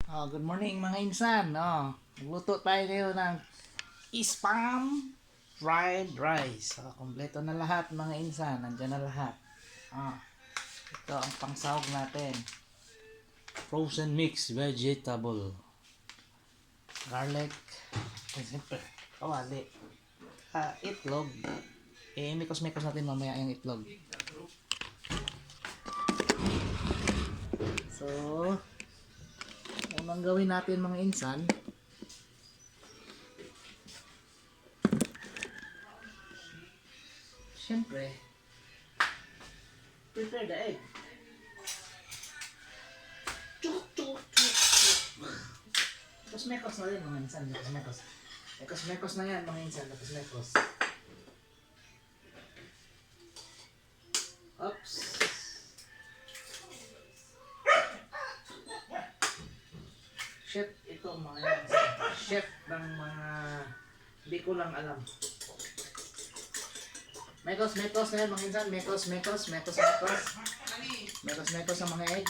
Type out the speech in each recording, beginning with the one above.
Good morning mga insan. Magluto tayo ngayon ng spam fried rice. Kompleto na lahat mga insan. Nandiyan na lahat. Ito ang pangsahog natin. Frozen mixed vegetable. Garlic. Siyempre, kawali. Itlog. Mikos-mikos natin mamaya yung itlog. So, unang gawin natin mga insan, siyempre, prepare the egg. Mekos-mekos na rin mga insan. Mekos-mekos na yan mga insan. Mekos-mekos. Oops. Chef ito mga yan. Chef ng mga hindi ko lang alam. Mekos-mekos na yan mga insan. Mekos-mekos ang mga egg.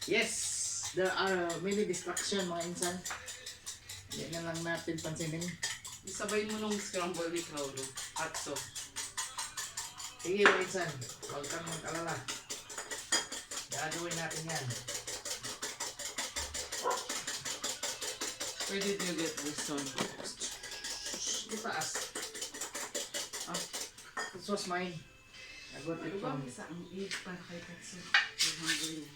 Yes! There are many distractions mga insan. Yan na lang natin pansinin. Isabay mo nung scramble ni Claudio. Hot sauce. Sige mga insan. Huwag kang mag-alala. Gagawin natin yan. Where did you get this one? Di taas. This was mine. I got it from... Sa ang egg para kay Tatsu. Yung hungry na.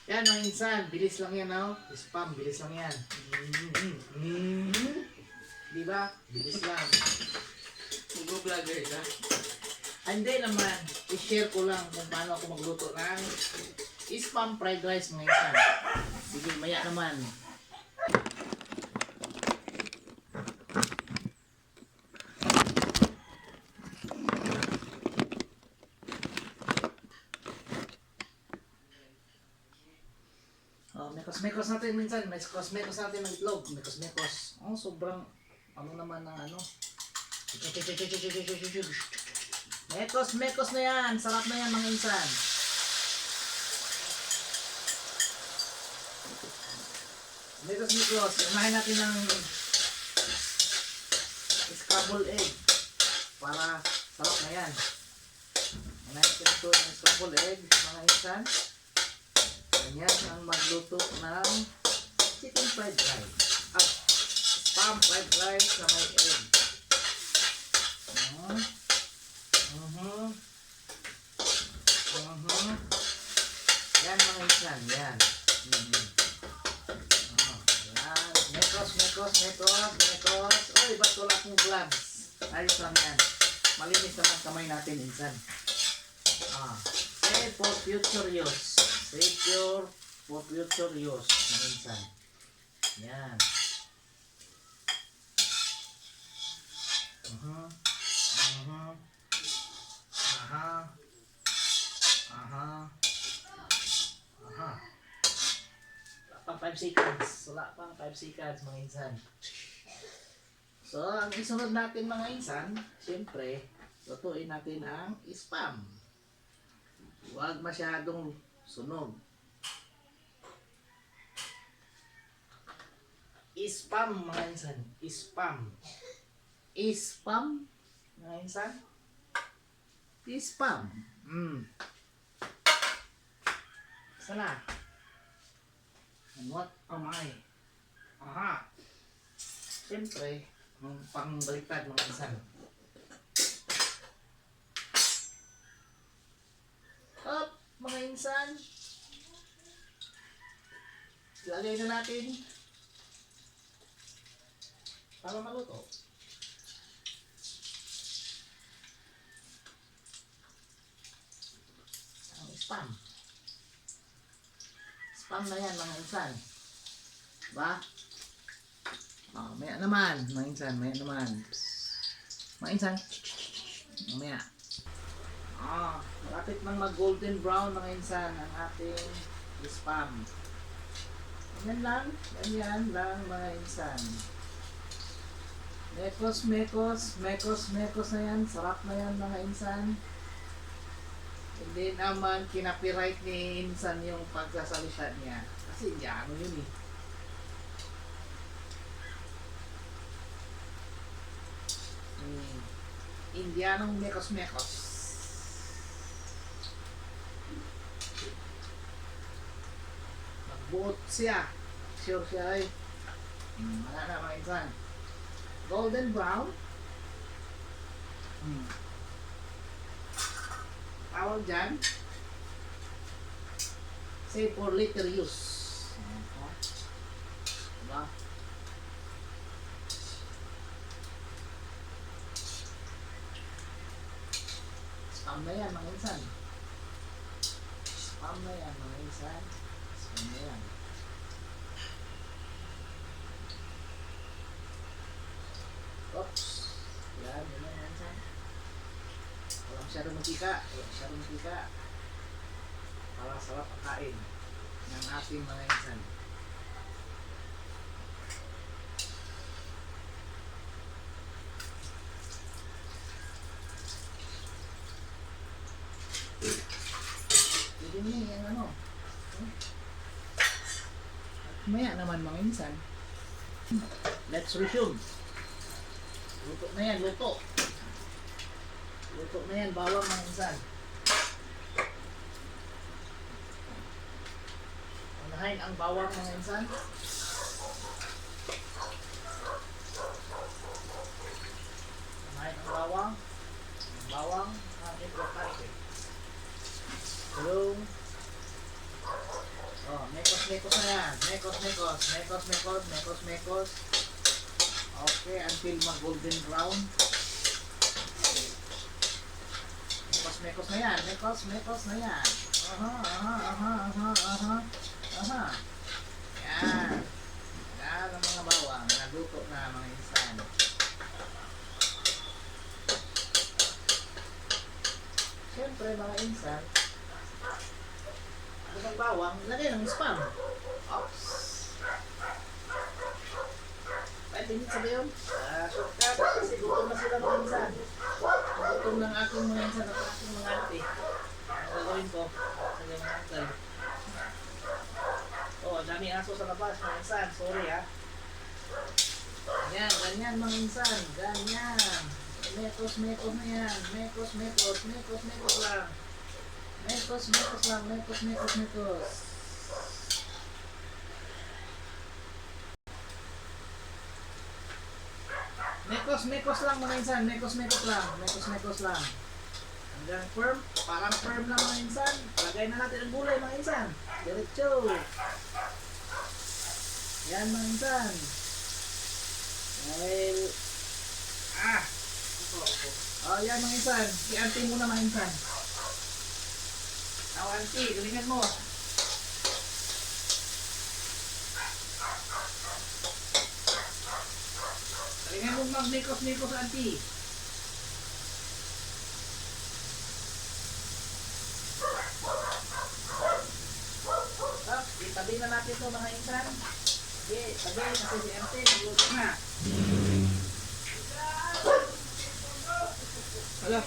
Yan mga insan. Bilis lang yan Spam. Bilis lang yan. Diba? Bilis lang. Mag-vlogger ka? Hindi naman. I-share ko lang kung paano ako magluto ng spam fried rice mga insan. Sige, maya naman. Mekos-mekos natin minsan. Mekos-mekos natin ng itlog. Mekos-mekos. Sobrang ano naman ng ano. Mekos-mekos na yan. Sarap na yan mga insan. Mekos-mekos. Unahin natin ng scrambled egg. Para sarap na yan. Unahin natin ito ng scrambled egg mga insan. Ganyan ang magluto ng chicken fried rice. Spam fried rice na may egg. Yan mga insan. Yan. Yan. Mekos. Uy, ba't wala akong gloves? Ayos lang yan. Malinis naman kamay natin insan. Save for future use. Save for future use mga insan. Yan. Wala pang 5 seconds. Wala pang 5 seconds mga insan. So, ang isunod natin mga insan, siyempre, lutuin natin ang spam. Huwag masyadong sunog. Spam mga insan. Spam mga insan. Spam. Sana. And what am I? Siyempre, pangbaliktad mga insan. Mga insan. Lagay na natin para maluto. Ang spam. Spam na yan mga insan. Diba? Maya naman. Mga insan, maya naman. Mga insan. Maya. Malapit nang mag golden brown mga insan ang ating spam. Ganyan lang mga insan. Mekos na yan. Sarap na yan mga insan. Hindi naman kinapiright ni Insan yung pagsasalita niya. Kasi Indiano yun eh. Indianong mekos-mekos. Magbuot siya. Sure siya ay. Wala na mga Insan. Golden brown. Tawag dyan. Say for later use. Diba? Spam na yan mga Insan. Spam na yan mga Insan. Spam na yan. Oops. Yan, yun na mga Insan. Wala masyadong mantika. Wala masyadong mantika. Para sarap ang kain ng ating mga Insan. Pwede mo yung ano. At maya naman mga Insan. Let's resume. Luto na yan, luto. Luto na yan, bawang mga Insan. Unahin ang bawang mga Insan. Unahin ang bawang. Ang bawang ang importante. Tulong. Oh, mekos-mekos na yan. Mekos-mekos. Mekos-mekos. Mekos-mekos. Okay, until mag-golden brown. Mekos-mekos na yan. Mekos-mekos na yan. Aha. Yan. Yan ang mga bawang. Naluto na mga Insan. Siyempre mga Insan, ano bang bawang? Lagay ng spam. Oops. 5 minutes ba yun? Shortcut. Kasi gutom na sila mga Insan. Gutom ng aking mga Insan at aking mga ate. Ang gagawin ko sa mga uncle. Oh, dami aso sa labas mga Insan. Sorry ha. Yan, ganyan mga Insan. Ganyan. Mekos-mekos na yan. Mekos-mekos. Mekos-mekos lang. Mekos-mekos lang. Mekos-mekos-mekos. Mekos-mekos lang mga Insan. Mekos-mekos lang. Mekos-mekos lang. Hanggang firm. Parang firm lang mga Insan. Lagay na natin ang gulay mga Insan. Diretso. Yan mga Insan. Dahil oh, yan mga Insan. I-auntie muna mga Insan. Now auntie, galingan mo. Galingan mo mag-mekos-mekos auntie. Itabi na natin ito mga Insan. Sige, tabi kasi si auntie nagluto na. Hala.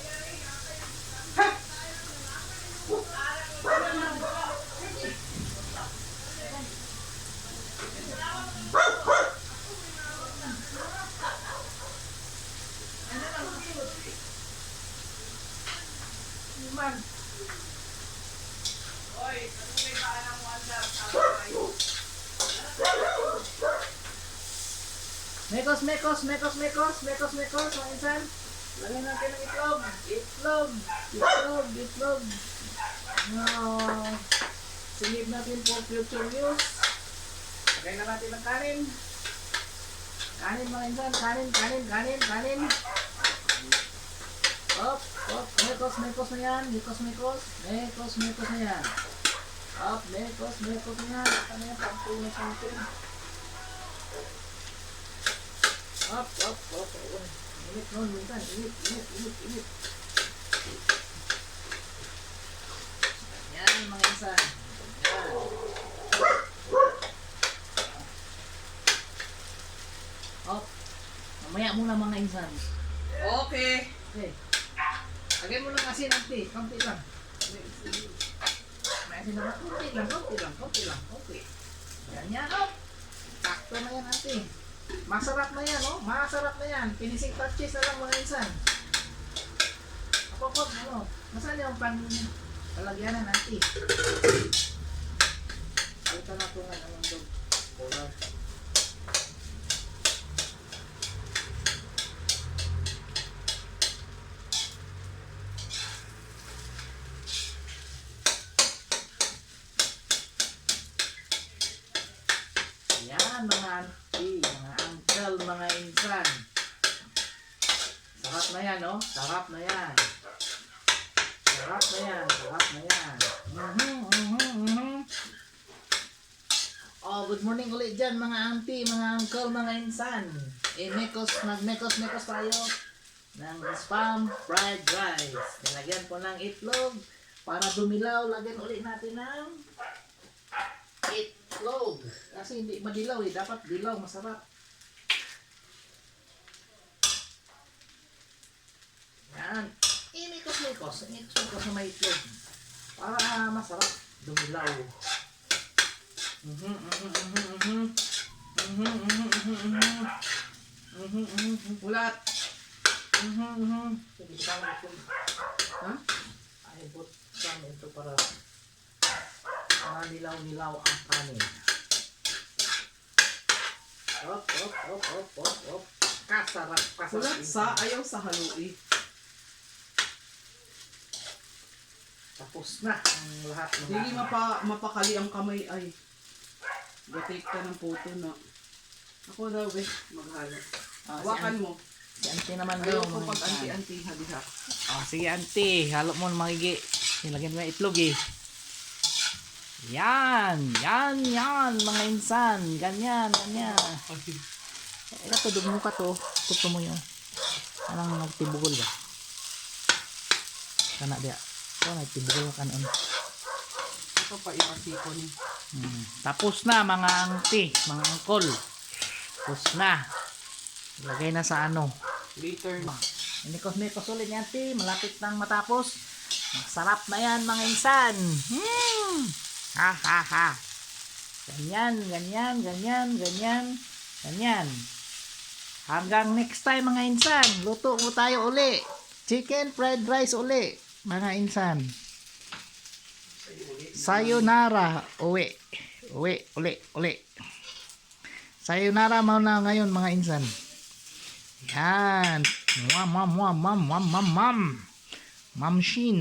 Man. Oy, may paan ang wanda. Mekos, mga Insan. Lagyan natin ng itlog. Itlog. Now, sinib natin for future use. Lagyan na natin ng kanin. Kanin mga Insan, kanin. Op, mekos na yan. Mekos na yan. Op, mekos na yan. Ano yan, pampun. Op. Init nun, minsan. Init. Yan, mga Insan. Yan. Op. Mamaya muna mga Insan. Okay. Okay. Lagay mo lang asin, auntie. Kampi lang. Kasi naman, konti lang, konti lang, konti lang, konti. Ganyan, oh. Sakto na yan, ate. Masarap na yan, oh. Masarap na yan. Finishing touches na lang mga insan. Ako, ano, nasaan yung lalagyanan, ate? Palitan na ito nga ng dog. Color. Yan mga auntie, mga uncle, mga insan. Sarap na yan, no? Sarap na yan. Sarap na yan, sarap na yan. Oh, good morning ulit dyan mga auntie, mga uncle, mga insan. Nag-mekos tayo ng spam fried rice. Nilagyan ko ng itlog para dumilaw. Lagyan ulit natin ng itlog. Kasi hindi madilaw eh. Dapat dilaw, masarap. Yan. Imikos na may itlog. Para masarap dumilaw. Ulat. Sige, tama ito. Ha? Ay, butang ito para nilaw-nilaw ang kanin. Op. Kasarap. Ulat sa ayaw sa haluin. Tapos na ang lahat ng Hindi mapakali ang kamay ay. Gatake ka ng puto na. Ako daw maghalo. Hawakan mo. Si auntie naman Ayaw daw. ko pag anti-anti hadiha. Sige auntie, halo mo magigi. Nilagyan mo yung itlog eh. Yan, mga insan. Ganyan. Ito, tudog mo ka to. Tuto mo yung anong nagtibugol ba? Kana dia. Ito, nagtibugol ka noon. Ito pa ipasipon. Tapos na mga auntie, mga uncle. Tapos na. Lagay na sa ano. Later na. Mikos ulit yan, auntie. Malapit nang matapos. Masarap na yan mga insan. Ha. Ganyan. Hanggang next time mga insan. Luto mo tayo uli. Chicken fried rice uli. Mga insan. Sayonara. Uli. Sayonara muna ngayon mga insan. Yan. Mam. Mamshin.